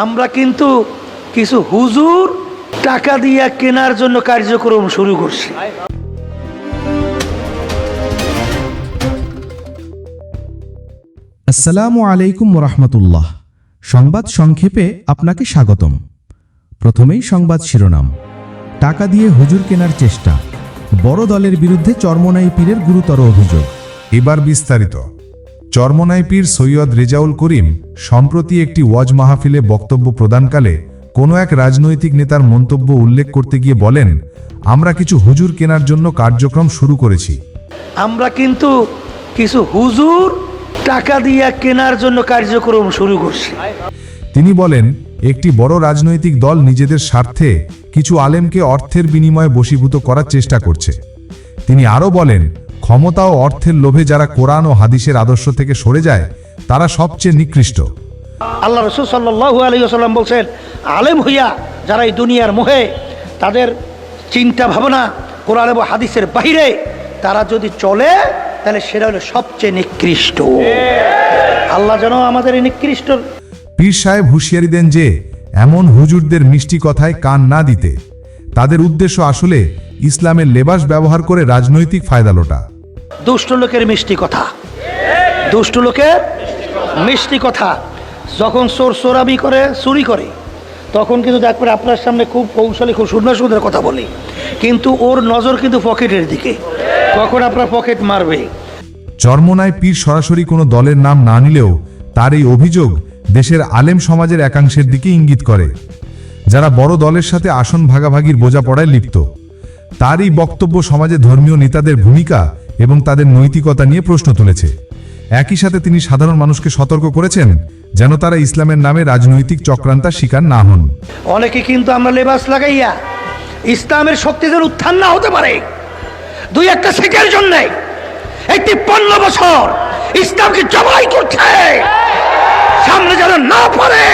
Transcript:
আমরা কিন্তু কিছু হুজুর টাকা দিয়ে কেনার জন্য কার্যক্রম শুরু করছি। আসসালামু আলাইকুম রাহমাতুল্লাহ। সংবাদ সংক্ষেপে আপনাকে স্বাগতম। প্রথমেই সংবাদ শিরোনাম। টাকা দিয়ে হুজুর কেনার চেষ্টা, বড় দলের বিরুদ্ধে চরমোনাই পীরের গুরুতর অভিযোগ। এবার বিস্তারিত। চরমোনাই পীর সৈয়দ রেজাউল করিম সম্প্রতি একটি ওয়াজ মাহফিলে বক্তব্য প্রদানকালে কোনো এক রাজনৈতিক নেতার মন্তব্য উল্লেখ করতে গিয়ে বলেন, আমরা কিছু হুজুর কেনার জন্য কার্যক্রম শুরু করেছি। আমরা কিন্তু কিছু হুজুর টাকা দিয়ে কেনার জন্য কার্যক্রম শুরু করছি। তিনি বলেন, একটি বড় রাজনৈতিক দল নিজেদের স্বার্থে কিছু আলেমকে অর্থের বিনিময়ে বশীভূত করার চেষ্টা করছে। তিনি আরও বলেন, ক্ষমতা ও অর্থের লোভে যারা কোরআন ও হাদিসের আদর্শ থেকে সরে যায় তারা সবচেয়ে নিকৃষ্ট। আল্লাহ রাসূল সাল্লাল্লাহু আলাইহি ওয়াসাল্লাম বলছেন, আলেম হইয়া যারা এই দুনিয়ার মোহে তাদের চিন্তা ভাবনা কোরআন এবং হাদিসের বাইরে তারা যদি চলে তাহলে সেটা হলো সবচেয়ে নিকৃষ্ট। আল্লাহ যেন আমাদের এই নিকৃষ্ট। পীর সাহেব হুঁশিয়ারি দেন যে এমন হুজুরদের মিষ্টি কথায় কান না দিতে। তাদের উদ্দেশ্য আসলে ইসলামের লেবাস ব্যবহার করে রাজনৈতিক ফায়দা লোটা। দুষ্ট লোকের মিষ্টি কথা, দুষ্ট লোকের মিষ্টি কথা। যখন চোর চোরামি করে, চুরি করে, তখন কিন্তু দেখবেন আপনার সামনে খুব কৌশলী, খুব সুন্দর সুন্দর কথা বলে, কিন্তু ওর নজর কিন্তু পকেটের দিকে, কখন আপনার পকেট মারবে। চরমোনাই পীর সরাসরি কোনো দলের নাম না নিলেও তার এই অভিযোগ দেশের আলেম সমাজের একাংশের দিকে ইঙ্গিত করে, যারা বড় দলের সাথে আসন ভাগাভাগির বোঝাপড়ায় লিপ্ত। তার এই বক্তব্য সমাজে ধর্মীয় নেতাদের ভূমিকা এবং তাদের নৈতিকতা নিয়ে প্রশ্ন তুলেছে। একই সাথে তিনি সাধারণ মানুষকে সতর্ক করেছেন যেন তারা ইসলামের নামে রাজনৈতিক চক্রান্তার শিকার না হন। অনেকে কিন্তু আমরা লেবাস লাগাইয়া ইসলামের শক্তিদের উত্থান না হতে পারে, দুই একটা সেকের জন্য একটি 15 বছর ইসলামকে জবাই করছে, সামনে যেন না পারে